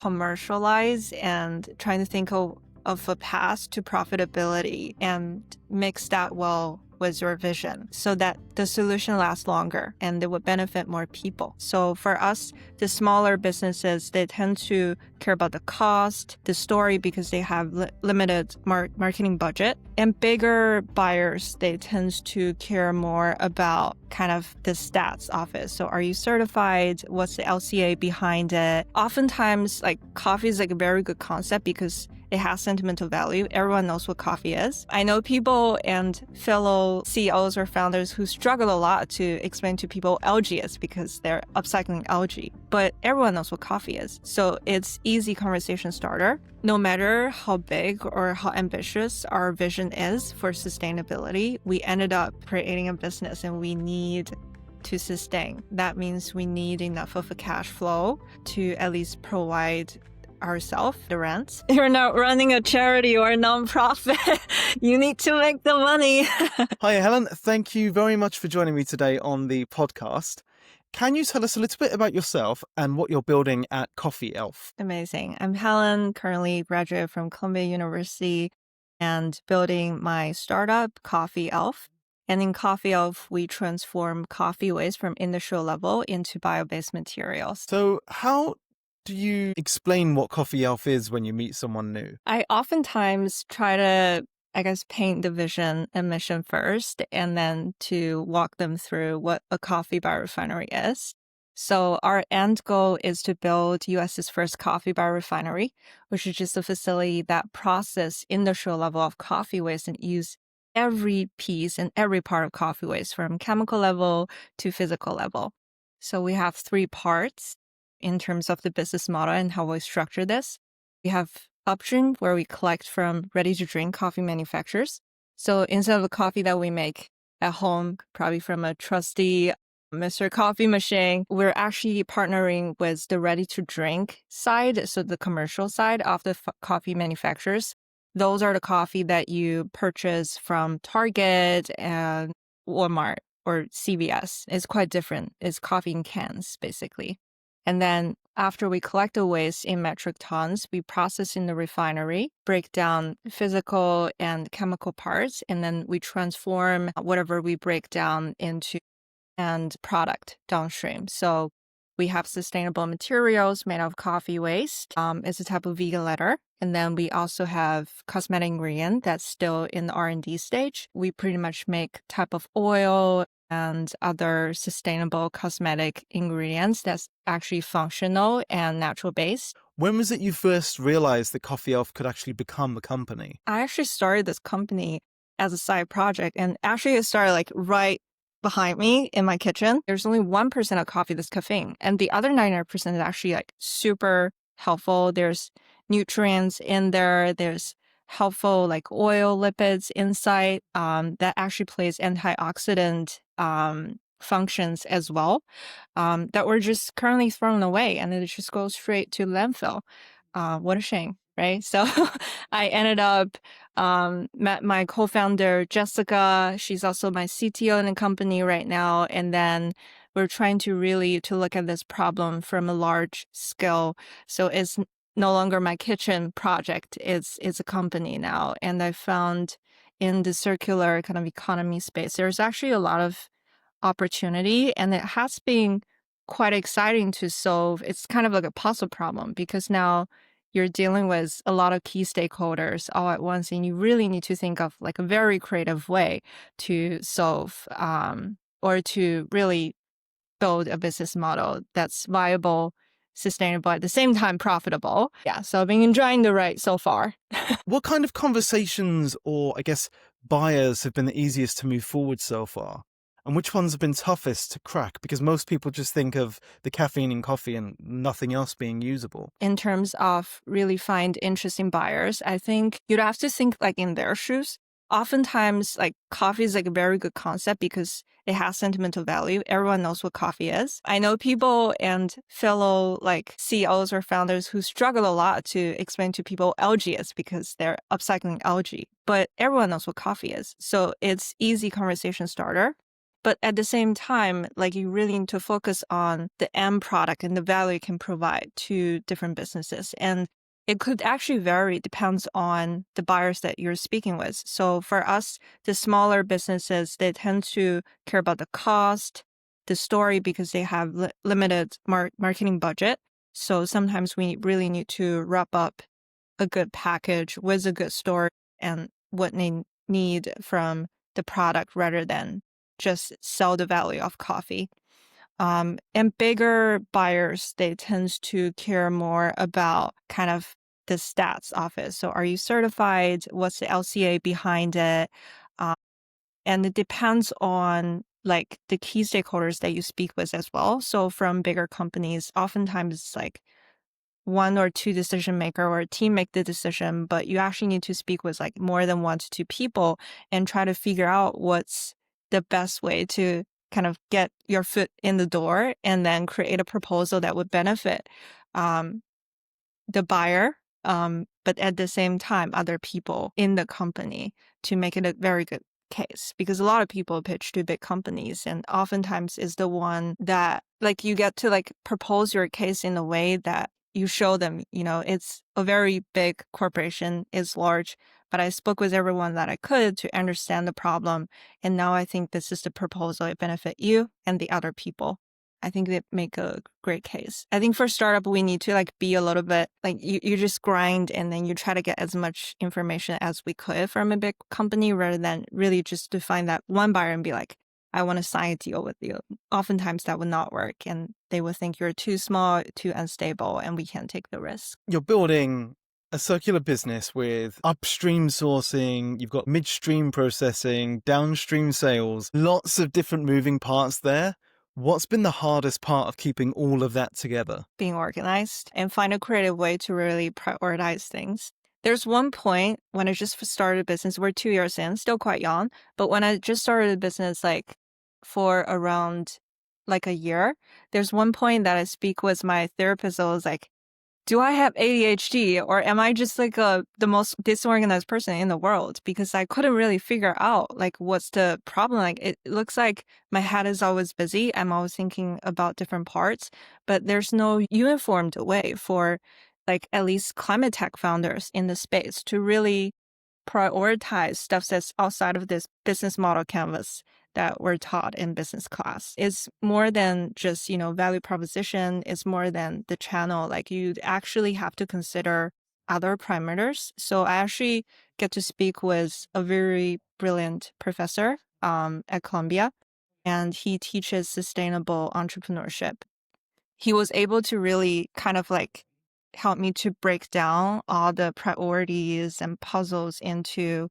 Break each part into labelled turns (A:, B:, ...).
A: commercialize and trying to think of a path to profitability and mix that well with your vision so that the solution lasts longer and it would benefit more people. So for us, the smaller businesses, they tend to care about the cost, the story, because they have limited marketing budget. And bigger buyers, they tend to care more about kind of the stats of it. So are you certified? What's the LCA behind it? Oftentimes, like coffee is like a very good concept because it has sentimental value. Everyone knows what coffee is. I know people and fellow CEOs or founders who struggle a lot to explain to people LGs because they're upcycling algae. But everyone knows what coffee is. So it's easy conversation starter. No matter how big or how ambitious our vision is for sustainability, we ended up creating a business and we need to sustain. That means we need enough of a cash flow to at least provide ourselves the rent. You're not running a charity or a nonprofit. You need to make the money.
B: Hi, Helen. Thank you very much for joining me today on the podcast. Can you tell us a little bit about yourself and what you're building at Coffee Elf?
A: Amazing. I'm Helen, currently graduate from Columbia University and building my startup, Coffee Elf. And in Coffee Elf, we transform coffee waste from industrial level into bio-based materials.
B: So how do you explain what Coffee Elf is when you meet someone new?
A: I oftentimes try to, paint the vision and mission first, and then to walk them through what a coffee biorefinery is. So our end goal is to build US's first coffee biorefinery, which is just a facility that processes industrial level of coffee waste and use every piece and every part of coffee waste from chemical level to physical level. So we have 3 parts in terms of the business model and how we structure this. We have upstream, where we collect from ready-to-drink coffee manufacturers. So instead of the coffee that we make at home, probably from a trusty Mr. Coffee machine, we're actually partnering with the ready-to-drink side, so the commercial side of the coffee manufacturers. Those are the coffee that you purchase from Target and Walmart or CVS. It's quite different. It's coffee in cans, basically. And then after we collect the waste in metric tons, we process in the refinery, break down physical and chemical parts, and then we transform whatever we break down into end product downstream. So we have sustainable materials made of coffee waste. It's a type of vegan leather. And then we also have cosmetic ingredient that's still in the R&D stage. We pretty much make type of oil and other sustainable cosmetic ingredients that's actually functional and natural based.
B: When was it you first realized that Coffee Elf could actually become a company?
A: I actually started this company as a side project, and actually it started like right behind me in my kitchen. There's only 1% of coffee that's caffeine, and the other 99% is actually like super helpful. There's nutrients in there. There's helpful like oil, lipids inside that actually plays antioxidant functions as well that were just currently thrown away, and it just goes straight to landfill. What a shame, right? So I ended up met my co-founder Jessica. She's also my CTO in the company right now, and then we're trying to look at this problem from a large scale. So it's no longer my kitchen project. It's a company now, and I found in the circular kind of economy space, there's actually a lot of opportunity, and it has been quite exciting to solve. It's kind of like a puzzle problem because now you're dealing with a lot of key stakeholders all at once, and you really need to think of like a very creative way to solve or to really build a business model that's viable, sustainable, at the same time profitable. Yeah, so I've been enjoying the ride so far.
B: What kind of conversations or, buyers have been the easiest to move forward so far? And which ones have been toughest to crack? Because most people just think of the caffeine in coffee and nothing else being usable.
A: In terms of really find interesting buyers, I think you'd have to think like in their shoes. Oftentimes, like coffee is like a very good concept because it has sentimental value. Everyone knows what coffee is. I know people and fellow like CEOs or founders who struggle a lot to explain to people LGs because they're upcycling algae. But everyone knows what coffee is. So it's easy conversation starter. But at the same time, like you really need to focus on the end product and the value it can provide to different businesses. And it could actually vary, depends on the buyers that you're speaking with. So for us, the smaller businesses, they tend to care about the cost, the story, because they have limited marketing budget. So sometimes we really need to wrap up a good package with a good story and what they need from the product rather than just sell the value of coffee. And bigger buyers, they tend to care more about kind of the stats of it. So are you certified? What's the LCA behind it? Um, and it depends on like the key stakeholders that you speak with as well. So from bigger companies, oftentimes it's like one or two decision maker or a team make the decision, but you actually need to speak with like more than 1 to 2 people and try to figure out what's the best way to kind of get your foot in the door and then create a proposal that would benefit um, the buyer, but at the same time, other people in the company to make it a very good case. Because a lot of people pitch to big companies, and oftentimes is the one that like you get to like propose your case in a way that you show them, it's a very big corporation, it's large, but I spoke with everyone that I could to understand the problem. And now I think this is the proposal. It benefit you and the other people. I think they make a great case. I think for startup, we need to like be a little bit like you just grind and then you try to get as much information as we could from a big company rather than really just to find that one buyer and be like, I want to sign a deal with you. Oftentimes that would not work and they would think you're too small, too unstable, and we can't take the risk.
B: You're building a circular business with upstream sourcing, you've got midstream processing, downstream sales, lots of different moving parts there. What's been the hardest part of keeping all of that together?
A: Being organized and find a creative way to really prioritize things. There's one point when I just started a business, we're 2 years in, still quite young, but when I just started a business like for around like a year, there's one point that I speak with my therapist. I was like, do I have ADHD or am I just like the most disorganized person in the world? Because I couldn't really figure out like what's the problem. Like it looks like my head is always busy. I'm always thinking about different parts, but there's no uniformed way for like at least climate tech founders in the space to really prioritize stuff that's outside of this business model canvas that we're taught in business class. It's more than just, value proposition. It's more than the channel. Like you actually have to consider other parameters. So I actually get to speak with a very brilliant professor at Columbia, and he teaches sustainable entrepreneurship. He was able to really kind of like help me to break down all the priorities and puzzles into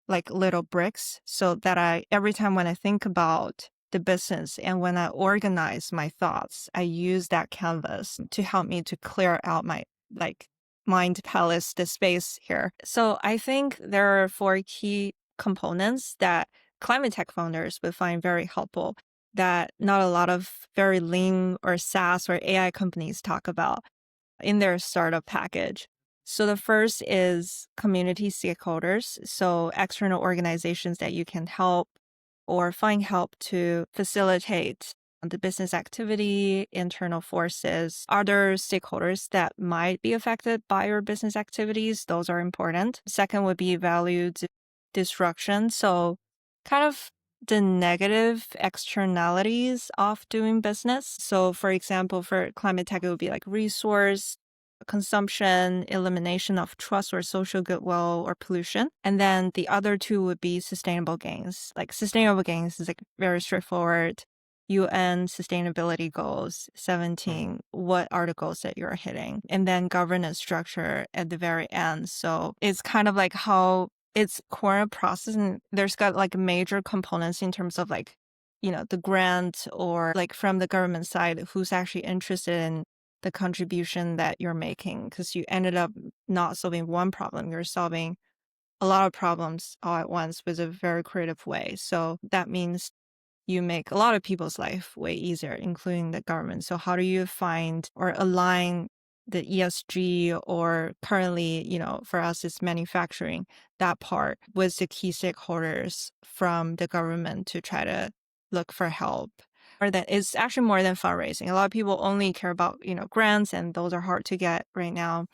A: like little bricks so that every time when I think about the business and when I organize my thoughts, I use that canvas to help me to clear out my like mind palace, the space here. So I think there are 4 key components that climate tech founders would find very helpful that not a lot of very lean or SaaS or AI companies talk about in their startup package. So the first is community stakeholders, so external organizations that you can help or find help to facilitate the business activity, internal forces, other stakeholders that might be affected by your business activities. Those are important. Second would be value disruption. So kind of the negative externalities of doing business. So for example, for climate tech, it would be like resource consumption, elimination of trust or social goodwill or pollution. And then the other two would be sustainable gains. Like sustainable gains is like very straightforward. UN sustainability goals, 17, what are the goals that you're hitting? And then governance structure at the very end. So it's kind of like how it's core process and there's got like major components in terms of like, the grant or like from the government side, who's actually interested in the contribution that you're making because you ended up not solving one problem. You're solving a lot of problems all at once with a very creative way. So that means you make a lot of people's life way easier, including the government. So how do you find or align the ESG or currently, for us, it's manufacturing, that part with the key stakeholders from the government to try to look for help. Or that it's actually more than fundraising. A lot of people only care about, grants, and those are hard to get right now.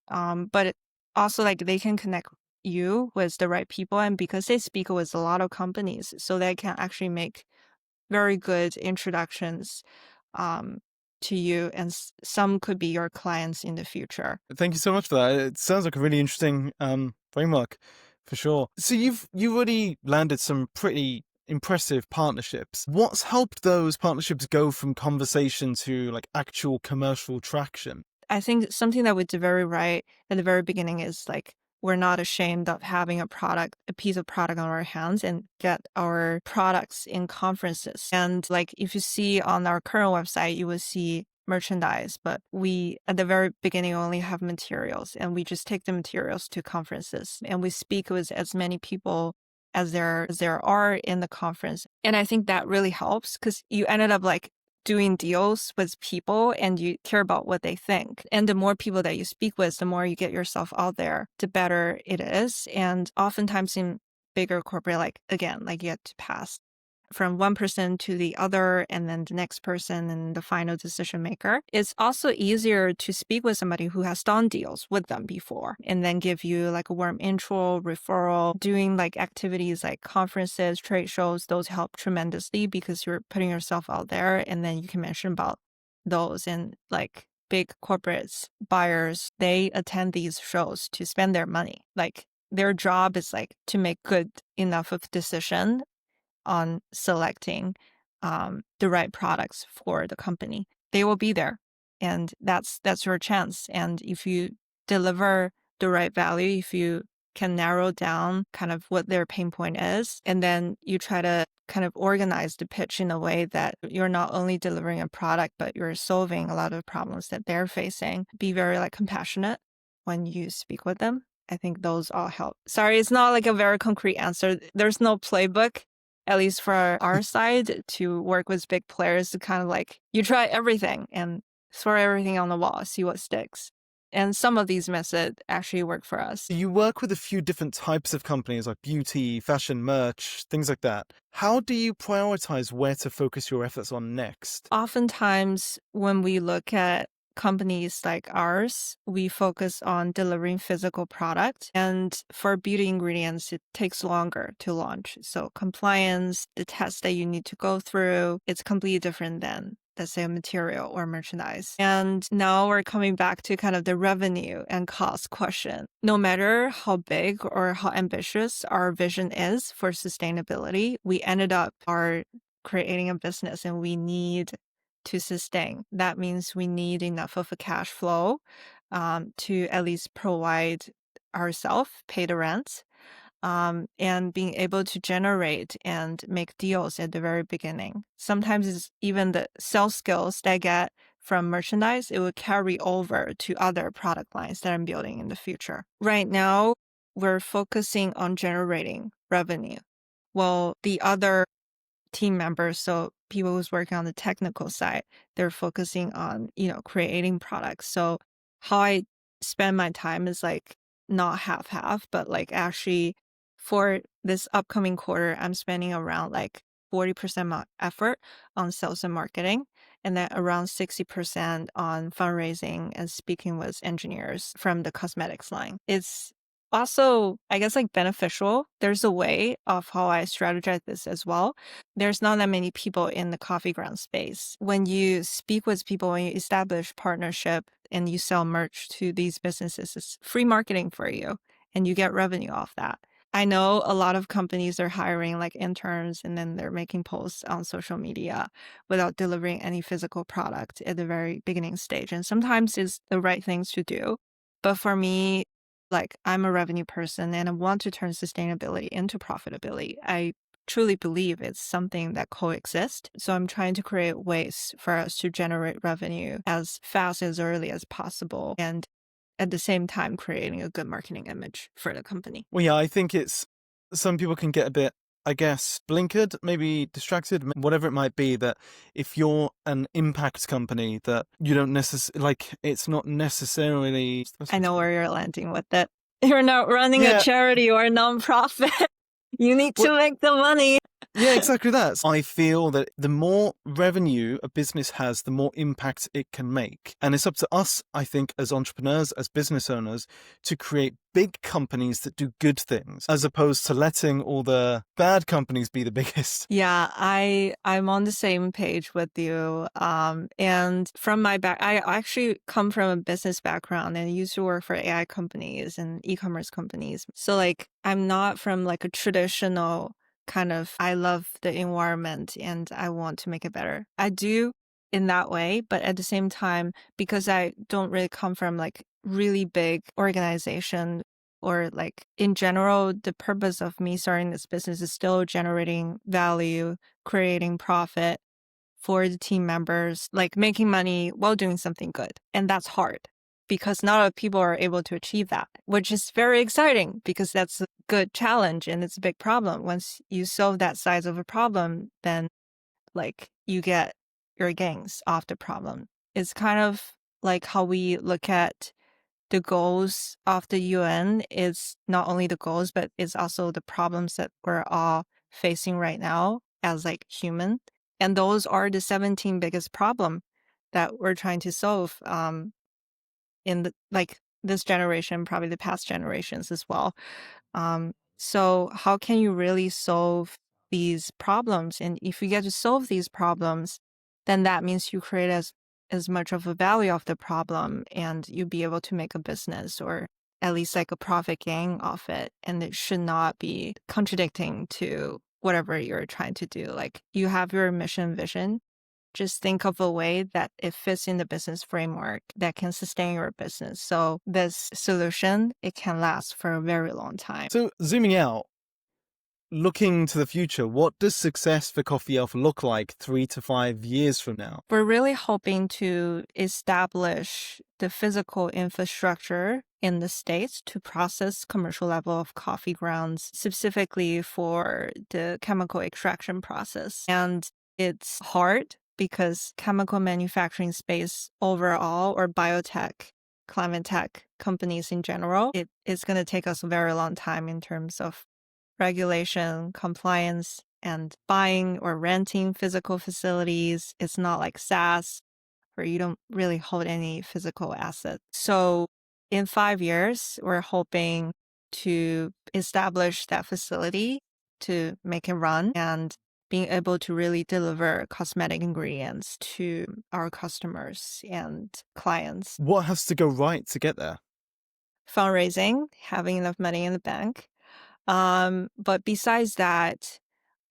A: But also like they can connect you with the right people, and because they speak with a lot of companies, so they can actually make very good introductions um, to you, and some could be your clients in the future.
B: Thank you so much for that. It sounds like a really interesting framework for sure. So you've already landed some pretty impressive partnerships. What's helped those partnerships go from conversation to like actual commercial traction?
A: I think something that we did very right at the very beginning is like we're not ashamed of having a piece of product on our hands, and get our products in conferences. And like if you see on our current website, you will see merchandise, but we at the very beginning only have materials, and we just take the materials to conferences, and we speak with as many people as there are in the conference. And I think that really helps because you ended up like doing deals with people and you care about what they think. And the more people that you speak with, the more you get yourself out there, the better it is. And oftentimes in bigger corporate, like again, like you have to pass from one person to the other, and then the next person and the final decision maker. It's also easier to speak with somebody who has done deals with them before, and then give you like a warm intro, referral, doing like activities like conferences, trade shows. Those help tremendously because you're putting yourself out there, and then you can mention about those. And like big corporates, buyers, they attend these shows to spend their money. Like their job is like to make good enough of decision on selecting the right products for the company. They will be there, and that's your chance. And if you deliver the right value, if you can narrow down kind of what their pain point is, and then you try to kind of organize the pitch in a way that you're not only delivering a product, but you're solving a lot of problems that they're facing. Be very like compassionate when you speak with them. I think those all help. Sorry, it's not like a very concrete answer. There's no playbook, at least for our side, to work with big players. To kind of like, you try everything and throw everything on the wall, see what sticks. And some of these methods actually work for us.
B: You work with a few different types of companies like beauty, fashion, merch, things like that. How do you prioritize where to focus your efforts on next?
A: Oftentimes, when we look at companies like ours, we focus on delivering physical product. And for beauty ingredients, it takes longer to launch. So compliance, the tests that you need to go through, it's completely different than, let's say, a material or merchandise. And now we're coming back to kind of the revenue and cost question. No matter how big or how ambitious our vision is for sustainability, we ended up creating a business, and we need to sustain. That means we need enough of a cash flow to at least provide ourselves, pay the rent, and being able to generate and make deals at the very beginning. Sometimes it's even the sales skills that I get from merchandise, it will carry over to other product lines that I'm building in the future. Right now, we're focusing on generating revenue. Well, the other team members, so people who's working on the technical side, they're focusing on, creating products. So how I spend my time is like not half, but like actually for this upcoming quarter, I'm spending around like 40% my effort on sales and marketing, and then around 60% on fundraising and speaking with engineers from the cosmetics line. It's also, I guess, like beneficial. There's a way of how I strategize this as well. There's not that many people in the coffee ground space. When you speak with people, when you establish partnership and you sell merch to these businesses, it's free marketing for you, and you get revenue off that. I know a lot of companies are hiring like interns, and then they're making posts on social media without delivering any physical product at the very beginning stage. And sometimes it's the right things to do. But for me, like I'm a revenue person and I want to turn sustainability into profitability. I truly believe it's something that coexists. So I'm trying to create ways for us to generate revenue as fast, as early as possible, and at the same time creating a good marketing image for the company.
B: Well, yeah, I think some people can get a bit, I guess, blinkered, maybe distracted, whatever it might be, that if you're an impact company that you don't necessarily, like, it's not necessarily...
A: I know where you're landing with it. You're not running a charity or a nonprofit. You need to make the money.
B: Yeah, exactly that. I feel that the more revenue a business has, the more impact it can make. And it's up to us, I think, as entrepreneurs, as business owners, to create big companies that do good things, as opposed to letting all the bad companies be the biggest.
A: Yeah, I'm on the same page with you. And from my I actually come from a business background and used to work for AI companies and e-commerce companies. So like I'm not from like a traditional kind of I love the environment and I want to make it better. I do in that way, but at the same time, because I don't really come from like really big organization or like in general, the purpose of me starting this business is still generating value, creating profit for the team members, like making money while doing something good. And that's hard because not a lot of people are able to achieve that, which is very exciting because that's a good challenge and it's a big problem. Once you solve that size of a problem, then like you get your gains off the problem. It's kind of like how we look at the goals of the UN is not only the goals, but it's also the problems that we're all facing right now as like human. And those are the 17 biggest problem that we're trying to solve in the, like this generation, probably the past generations as well. So how can you really solve these problems? And if you get to solve these problems, then that means you create as much of a value of the problem and you'll be able to make a business or at least like a profit gain off it. And it should not be contradicting to whatever you're trying to do. Like you have your mission vision, just think of a way that it fits in the business framework that can sustain your business. So this solution, it can last for a very long time.
B: So, zooming out, looking to the future, what does success for Coffee Elf look like 3 to 5 years from now?
A: We're really hoping to establish the physical infrastructure in the States to process commercial level of coffee grounds, specifically for the chemical extraction process. And it's hard because chemical manufacturing space overall, or biotech, climate tech companies in general, it is going to take us a very long time in terms of regulation, compliance, and buying or renting physical facilities. It's not like SaaS where you don't really hold any physical asset. So in 5 years, we're hoping to establish that facility to make it run and being able to really deliver cosmetic ingredients to our customers and clients.
B: What has to go right to get there?
A: Fundraising, having enough money in the bank. But besides that,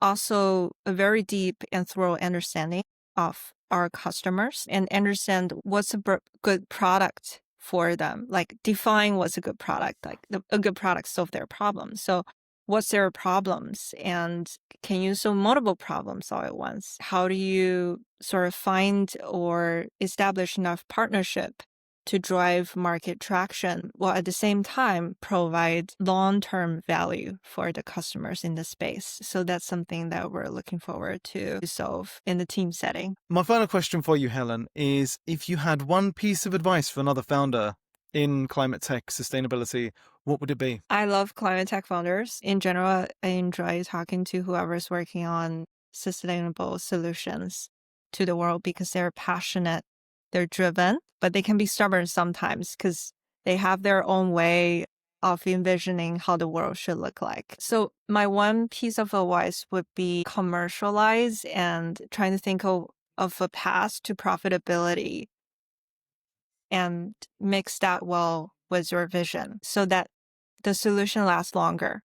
A: also a very deep and thorough understanding of our customers and understand what's a good product for them. Like define what's a good product, like a good product solve their problems. So what's their problems and can you solve multiple problems all at once? How do you sort of find or establish enough partnership to drive market traction while at the same time provide long-term value for the customers in the space. So that's something that we're looking forward to solve in the team setting.
B: My final question for you, Helen, is if you had one piece of advice for another founder in climate tech sustainability, what would it be?
A: I love climate tech founders. In general, I enjoy talking to whoever's working on sustainable solutions to the world because they're passionate, they're driven, but they can be stubborn sometimes because they have their own way of envisioning how the world should look like. So my one piece of advice would be commercialize and trying to think of a path to profitability and mix that well with your vision so that the solution lasts longer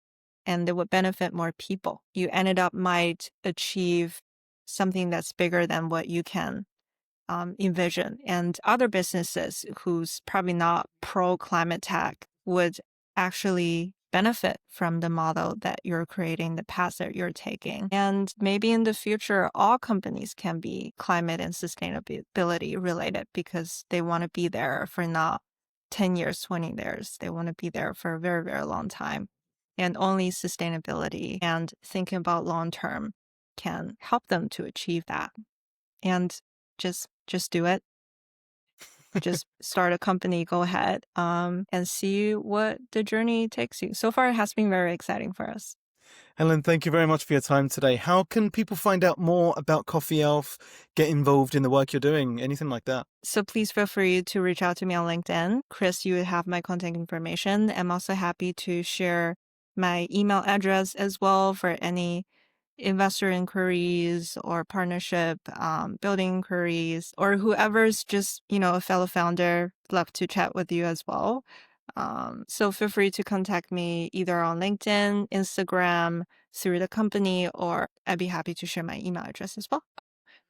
A: and it would benefit more people. You ended up might achieve something that's bigger than what you can envision. And other businesses who's probably not pro climate tech would actually benefit from the model that you're creating, the path that you're taking. And maybe in the future, all companies can be climate and sustainability related because they want to be there for not 10 years, 20 years. They want to be there for a very, very long time. And only sustainability and thinking about long term can help them to achieve that. And just do it. Just start a company, go ahead, and see what the journey takes you. So far, it has been very exciting for us.
B: Helen, thank you very much for your time today. How can people find out more about Coffee Elf, get involved in the work you're doing, anything like that?
A: So please feel free to reach out to me on LinkedIn. Chris, you have my contact information. I'm also happy to share my email address as well for any investor inquiries or partnership building inquiries, or whoever's just, a fellow founder, love to chat with you as well. So feel free to contact me either on LinkedIn, Instagram, through the company, or I'd be happy to share my email address as well.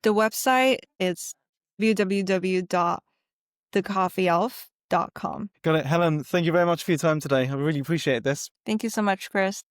A: The website is www.thecoffeeelf.com.
B: Got it. Helen, thank you very much for your time today. I really appreciate this.
A: Thank you so much, Chris.